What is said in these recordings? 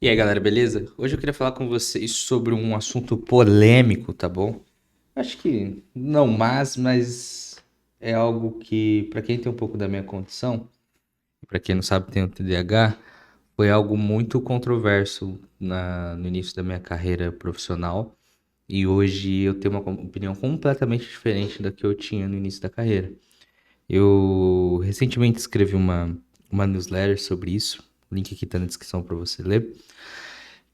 E aí, galera, beleza? Hoje eu queria falar com vocês sobre um assunto polêmico, tá bom? Acho que não mas é algo que, pra quem tem um pouco da minha condição, e pra quem não sabe, tem o TDAH, foi algo muito controverso no início da minha carreira profissional. E hoje eu tenho uma opinião completamente diferente da que eu tinha no início da carreira. Eu recentemente escrevi uma newsletter sobre isso, o link aqui tá na descrição para você ler,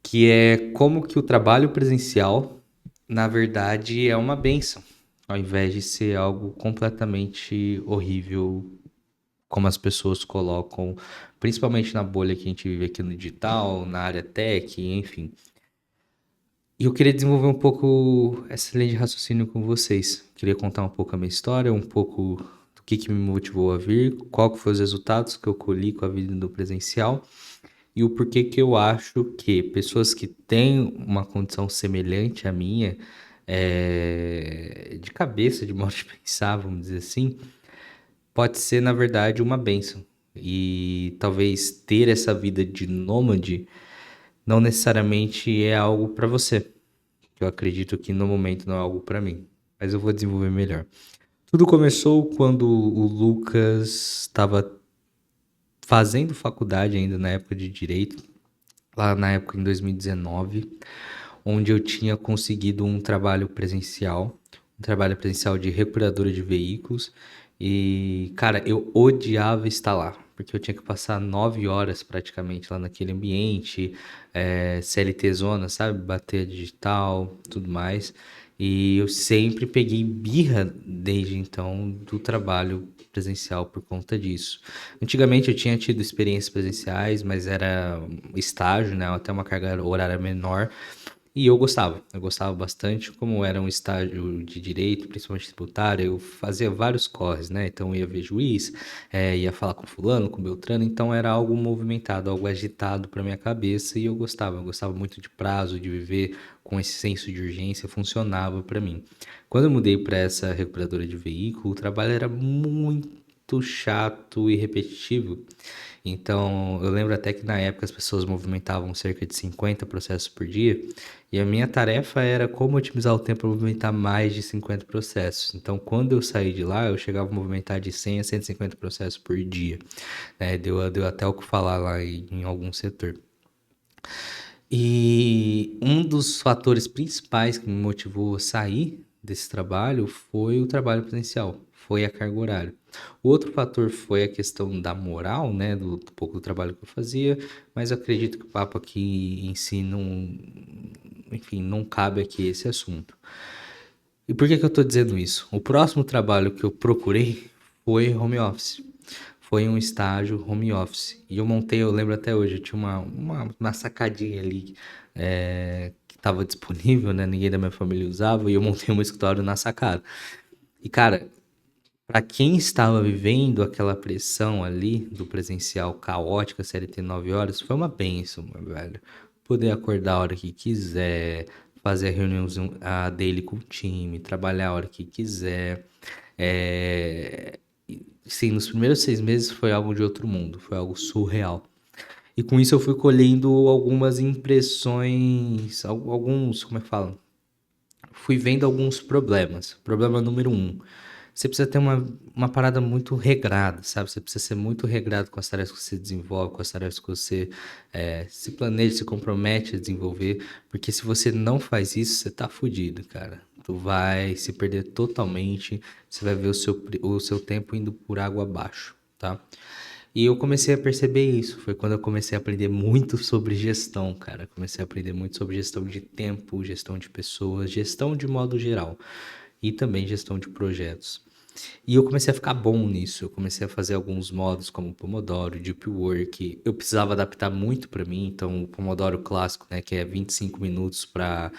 que é como que o trabalho presencial, na verdade, é uma bênção, ao invés de ser algo completamente horrível, como as pessoas colocam, principalmente na bolha que a gente vive aqui no digital, na área tech, enfim. E eu queria desenvolver um pouco essa linha de raciocínio com vocês. Queria contar um pouco a minha história, um pouco do que me motivou a vir, qual que foram os resultados que eu colhi com a vida do presencial e o porquê que eu acho que pessoas que têm uma condição semelhante à minha, de cabeça, de modo de pensar, vamos dizer assim, pode ser, na verdade, uma bênção. E talvez ter essa vida de nômade não necessariamente é algo para você. Eu acredito que no momento não é algo para mim. Mas eu vou desenvolver melhor. Tudo começou quando o Lucas estava fazendo faculdade ainda na época de direito, lá na época em 2019, onde eu tinha conseguido um trabalho presencial de recuperadora de veículos. E, cara, eu odiava estar lá, porque eu tinha que passar 9 horas praticamente lá naquele ambiente, CLT zona, sabe? Bater digital, tudo mais. E eu sempre peguei birra desde então do trabalho presencial por conta disso. Antigamente eu tinha tido experiências presenciais, mas era estágio, né? Até uma carga horária menor. E eu gostava bastante, como era um estágio de direito, principalmente tributário, eu fazia vários corres, né? Então eu ia ver juiz, ia falar com fulano, com Beltrano, então era algo movimentado, algo agitado para minha cabeça e eu gostava muito de prazo, de viver com esse senso de urgência, funcionava para mim. Quando eu mudei para essa recuperadora de veículo, o trabalho era muito chato e repetitivo. Então, eu lembro até que na época as pessoas movimentavam cerca de 50 processos por dia, e a minha tarefa era como otimizar o tempo para movimentar mais de 50 processos. Então, quando eu saí de lá, eu chegava a movimentar de 100 a 150 processos por dia, né? Deu até o que falar lá em algum setor. E um dos fatores principais que me motivou a sair desse trabalho foi o trabalho presencial, foi a carga horária. O outro fator foi a questão da moral, né, do pouco do trabalho que eu fazia, mas eu acredito que o papo aqui em si não, enfim, não cabe aqui esse assunto. E por que que eu tô dizendo isso? O próximo trabalho que eu procurei foi home office. Foi um estágio home office. E eu montei, eu lembro até hoje, eu tinha uma sacadinha ali que estava disponível, né? Ninguém da minha família usava, e eu montei um escritório na sacada. E, cara, para quem estava vivendo aquela pressão ali do presencial caótica, CLT 9 horas, foi uma bênção, meu velho. Poder acordar a hora que quiser, fazer a reunião a daily com o time, trabalhar a hora que quiser. É... Sim, nos primeiros 6 meses foi algo de outro mundo, foi algo surreal. E com isso eu fui colhendo algumas impressões, alguns, como é que fala? Fui vendo alguns problemas. Problema número um, você precisa ter uma parada muito regrada, sabe? Você precisa ser muito regrado com as tarefas que você desenvolve, com as tarefas que você se planeja, se compromete a desenvolver, porque se você não faz isso, você tá fudido, cara. Tu vai se perder totalmente, você vai ver o seu tempo indo por água abaixo, tá? E eu comecei a perceber isso. Foi quando eu comecei a aprender muito sobre gestão, cara. Comecei a aprender muito sobre gestão de tempo, gestão de pessoas, gestão de modo geral. E também gestão de projetos. E eu comecei a ficar bom nisso. Eu comecei a fazer alguns modos como Pomodoro, Deep Work. Eu precisava adaptar muito para mim, então o Pomodoro clássico, né, que é 25 minutos para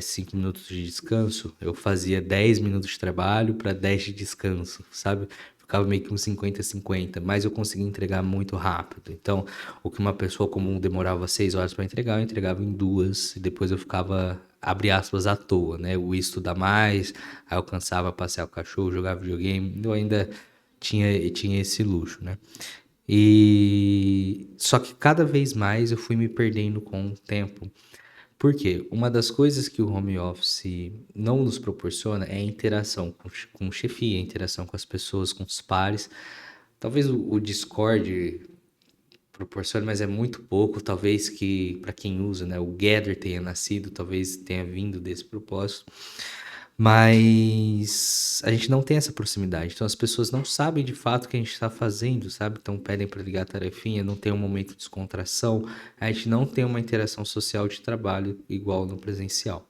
5 minutos de descanso, eu fazia 10 minutos de trabalho para 10 de descanso, sabe? Ficava meio que um 50-50, mas eu conseguia entregar muito rápido. Então, o que uma pessoa comum demorava 6 horas para entregar, eu entregava em duas, e depois eu ficava, abre aspas, à toa, né? Eu ia estudar mais, aí eu cansava passear o cachorro, jogar videogame, eu ainda tinha esse luxo, né? E só que cada vez mais eu fui me perdendo com o tempo. Por quê? Uma das coisas que o home office não nos proporciona é a interação com chefia, a interação com as pessoas, com os pares. Talvez o Discord proporcione, mas é muito pouco. Talvez que, para quem usa, né, o Gather tenha nascido, talvez tenha vindo desse propósito. Mas a gente não tem essa proximidade. Então as pessoas não sabem de fato o que a gente está fazendo, sabe? Então pedem para ligar a tarefinha, não tem um momento de descontração. A gente não tem uma interação social de trabalho igual no presencial.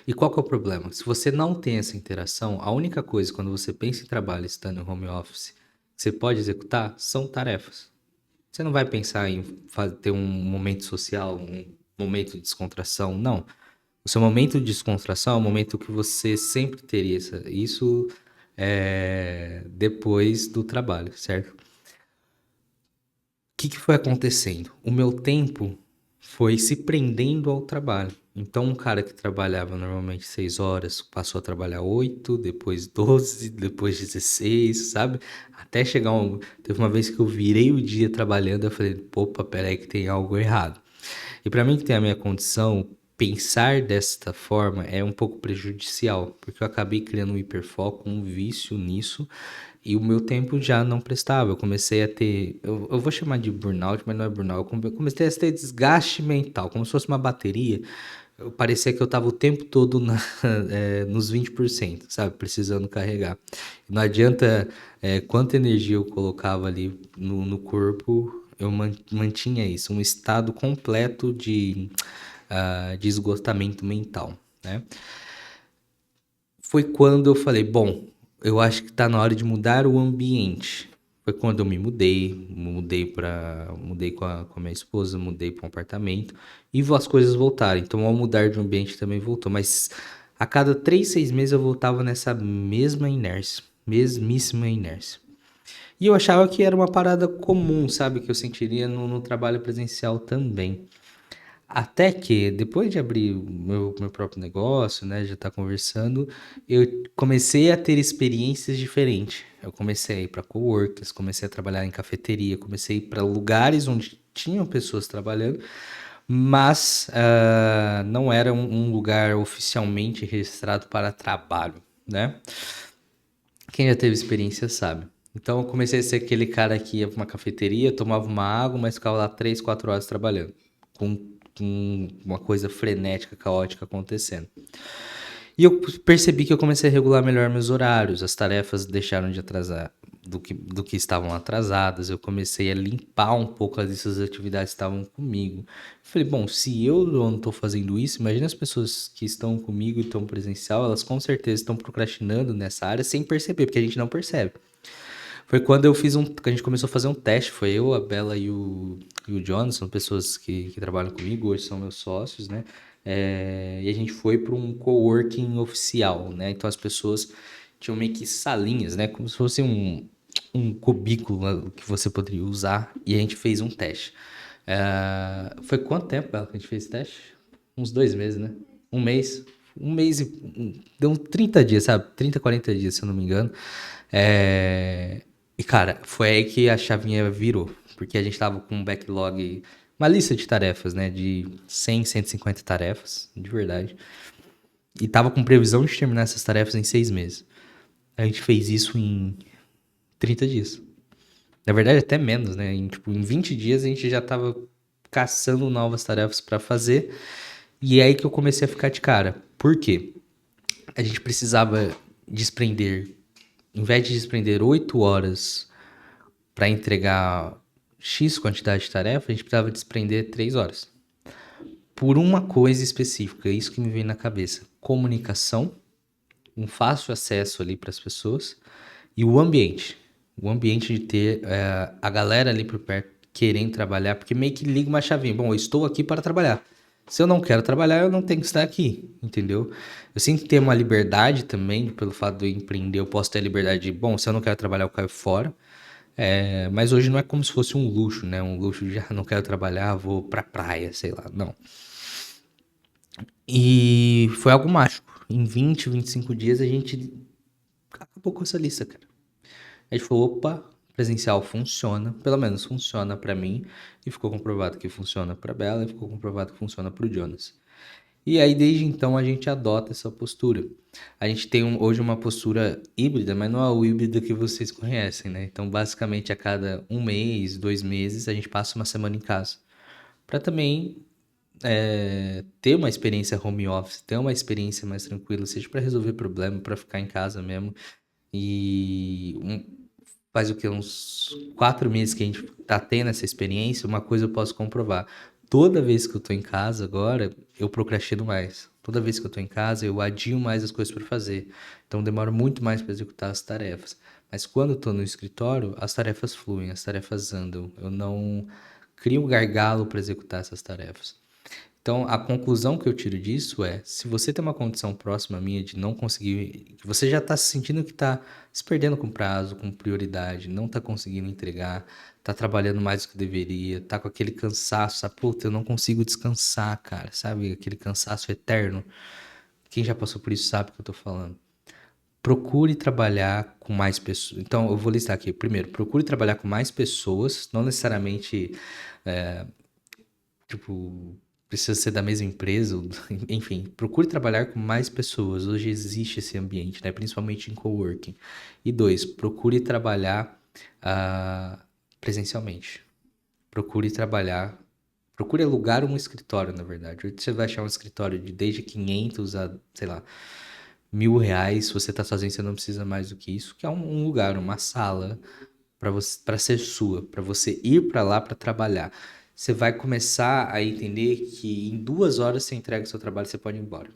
E qual que é o problema? Se você não tem essa interação, a única coisa quando você pensa em trabalho estando em home office que você pode executar são tarefas. Você não vai pensar em ter um momento social, um momento de descontração, não. O seu momento de descontração é o momento que você sempre teria isso depois do trabalho, certo? Que foi acontecendo? O meu tempo foi se prendendo ao trabalho. Então, um cara que trabalhava normalmente 6 horas passou a trabalhar 8, depois 12, depois 16, sabe? Até chegar um. Teve uma vez que eu virei o dia trabalhando, eu falei, opa, peraí que tem algo errado. E para mim que tem a minha condição, pensar desta forma é um pouco prejudicial, porque eu acabei criando um hiperfoco, um vício nisso, e o meu tempo já não prestava. Eu comecei a ter, eu vou chamar de burnout, mas não é burnout. Eu comecei a ter desgaste mental, como se fosse uma bateria. Eu parecia que eu estava o tempo todo nos 20%, sabe? Precisando carregar. Não adianta quanta energia eu colocava ali no corpo, eu mantinha isso, um estado completo de esgotamento mental, né? Foi quando eu falei, bom, eu acho que tá na hora de mudar o ambiente. Foi quando eu me mudei com a minha esposa, mudei para um apartamento e as coisas voltaram. Então, ao mudar de ambiente também voltou, mas a cada 3, 6 meses eu voltava nessa mesma inércia, mesmíssima inércia. E eu achava que era uma parada comum, sabe, que eu sentiria no trabalho presencial também. Até que, depois de abrir o meu próprio negócio, né, já tá conversando, eu comecei a ter experiências diferentes. Eu comecei a ir para coworkers, comecei a trabalhar em cafeteria, comecei a ir para lugares onde tinham pessoas trabalhando, mas não era um lugar oficialmente registrado para trabalho, né? Quem já teve experiência sabe. Então eu comecei a ser aquele cara que ia para uma cafeteria, tomava uma água, mas ficava lá 3, 4 horas trabalhando, com uma coisa frenética, caótica acontecendo. E eu percebi que eu comecei a regular melhor meus horários, as tarefas deixaram de atrasar do que estavam atrasadas, eu comecei a limpar um pouco dessas atividades que estavam comigo. Falei, bom, se eu não estou fazendo isso, imagina as pessoas que estão comigo e estão presencial, elas com certeza estão procrastinando nessa área sem perceber, porque a gente não percebe. Foi quando que a gente começou a fazer um teste. Foi eu, a Bela e o John, são pessoas que trabalham comigo, hoje são meus sócios, né? E a gente foi para um coworking oficial, né? Então as pessoas tinham meio que salinhas, né? Como se fosse um cubículo que você poderia usar. E a gente fez um teste. Foi quanto tempo, Bela, que a gente fez esse teste? Uns 2 meses, né? Um mês. Um mês e. Deu 30 dias, sabe? 30, 40 dias, se eu não me engano. E, cara, foi aí que a chavinha virou. Porque a gente tava com um backlog, uma lista de tarefas, né? De 100, 150 tarefas, de verdade. E tava com previsão de terminar essas tarefas em 6 meses. A gente fez isso em 30 dias. Na verdade, até menos, né? Em 20 dias a gente já tava caçando novas tarefas para fazer. E é aí que eu comecei a ficar de cara. Por quê? A gente precisava desprender, em vez de desprender 8 horas para entregar X quantidade de tarefa, a gente precisava desprender 3 horas. Por uma coisa específica, é isso que me veio na cabeça: comunicação, um fácil acesso ali para as pessoas e o ambiente. O ambiente de ter a galera ali por perto querendo trabalhar, porque meio que liga uma chavinha. Bom, eu estou aqui para trabalhar. Se eu não quero trabalhar, eu não tenho que estar aqui, entendeu? Eu sinto ter uma liberdade também, pelo fato de eu empreender, eu posso ter a liberdade de, bom, se eu não quero trabalhar, eu caio fora. Mas hoje não é como se fosse um luxo, né? Um luxo de, não quero trabalhar, vou pra praia, sei lá, não. E foi algo mágico. Em 20, 25 dias a gente acabou com essa lista, cara. A gente falou, opa, Presencial funciona, pelo menos funciona para mim, e ficou comprovado que funciona para Bela, e ficou comprovado que funciona para o Jonas. E aí, desde então, a gente adota essa postura. A gente tem hoje uma postura híbrida, mas não é o híbrido que vocês conhecem, né? Então, basicamente, a cada um mês, 2 meses, a gente passa uma semana em casa. Para também ter uma experiência home office, ter uma experiência mais tranquila, seja para resolver problema, para ficar em casa mesmo. E faz o que? Uns 4 meses que a gente tá tendo essa experiência, uma coisa eu posso comprovar. Toda vez que eu tô em casa agora, eu procrastino mais. Toda vez que eu tô em casa, eu adio mais as coisas para fazer. Então demoro muito mais para executar as tarefas. Mas quando eu tô no escritório, as tarefas fluem, as tarefas andam. Eu não crio um gargalo para executar essas tarefas. Então, a conclusão que eu tiro disso é, se você tem uma condição próxima à minha de não conseguir, que você já está se sentindo que está se perdendo com prazo, com prioridade, não está conseguindo entregar, está trabalhando mais do que deveria, está com aquele cansaço, sabe? Puta, eu não consigo descansar, cara, sabe? Aquele cansaço eterno. Quem já passou por isso sabe o que eu estou falando. Procure trabalhar com mais pessoas. Então, eu vou listar aqui. Primeiro, procure trabalhar com mais pessoas, não necessariamente tipo, precisa ser da mesma empresa, enfim, procure trabalhar com mais pessoas. Hoje existe esse ambiente, né? Principalmente em coworking. E dois, procure trabalhar ah, presencialmente. Procure trabalhar, procure alugar um escritório, na verdade. Hoje você vai achar um escritório de desde 500 a, sei lá, R$ 1.000. Se você está sozinho, você não precisa mais do que isso, que é um lugar, uma sala para você, para ser sua, para você ir para lá para trabalhar. Você vai começar a entender que em 2 horas você entrega o seu trabalho, você pode ir embora.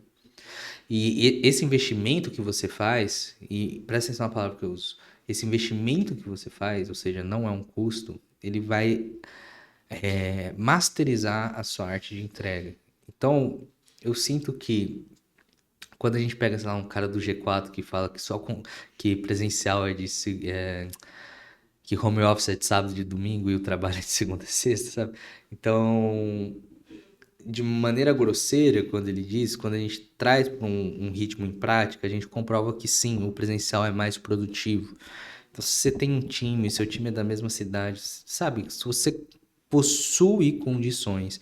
E esse investimento que você faz, e presta atenção na palavra que eu uso, esse investimento que você faz, ou seja, não é um custo, ele vai masterizar a sua arte de entrega. Então, eu sinto que quando a gente pega, sei lá, um cara do G4 que fala que só que presencial é que home office é de sábado e de domingo e o trabalho é de segunda a sexta, sabe? Então, de maneira grosseira, quando ele diz, quando a gente traz para um ritmo em prática, a gente comprova que sim, o presencial é mais produtivo. Então, se você tem um time, seu time é da mesma cidade, sabe? Se você possui condições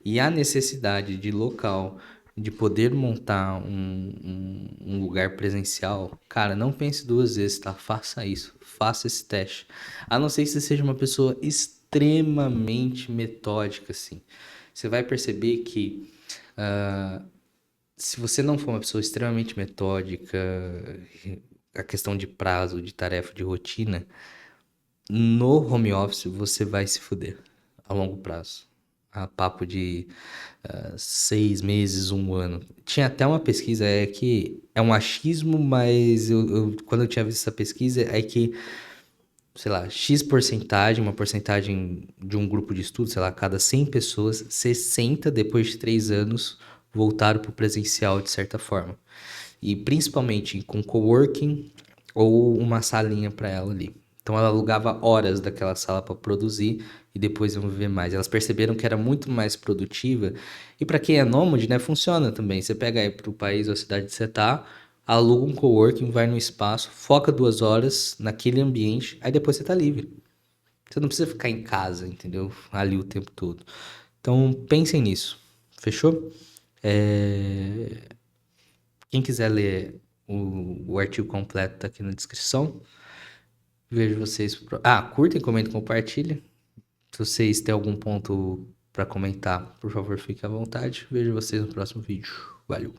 e a necessidade de local, de poder montar um lugar presencial, cara, não pense duas vezes, tá? Faça isso, faça esse teste. A não ser que você seja uma pessoa extremamente metódica, assim. Você vai perceber que se você não for uma pessoa extremamente metódica, a questão de prazo, de tarefa, de rotina, no home office você vai se fuder a longo prazo. A papo de 6 meses, um ano. Tinha até uma pesquisa, que é um achismo, mas quando eu tinha visto essa pesquisa, é que, sei lá, X porcentagem, uma porcentagem de um grupo de estudo, sei lá, a cada 100 pessoas, 60 depois de 3 anos voltaram para o presencial de certa forma. E principalmente com coworking ou uma salinha para ela ali. Então ela alugava horas daquela sala para produzir e depois iam viver mais. Elas perceberam que era muito mais produtiva. E para quem é nômade, né, funciona também. Você pega aí para o país ou a cidade que você tá, aluga um coworking, vai no espaço, foca 2 horas naquele ambiente, aí depois você tá livre. Você não precisa ficar em casa, entendeu? Ali o tempo todo. Então pensem nisso. Fechou? Quem quiser ler o artigo completo tá aqui na descrição. Vejo vocês. Curtem, comentem, compartilhem. Se vocês têm algum ponto para comentar, por favor, fique à vontade. Vejo vocês no próximo vídeo. Valeu.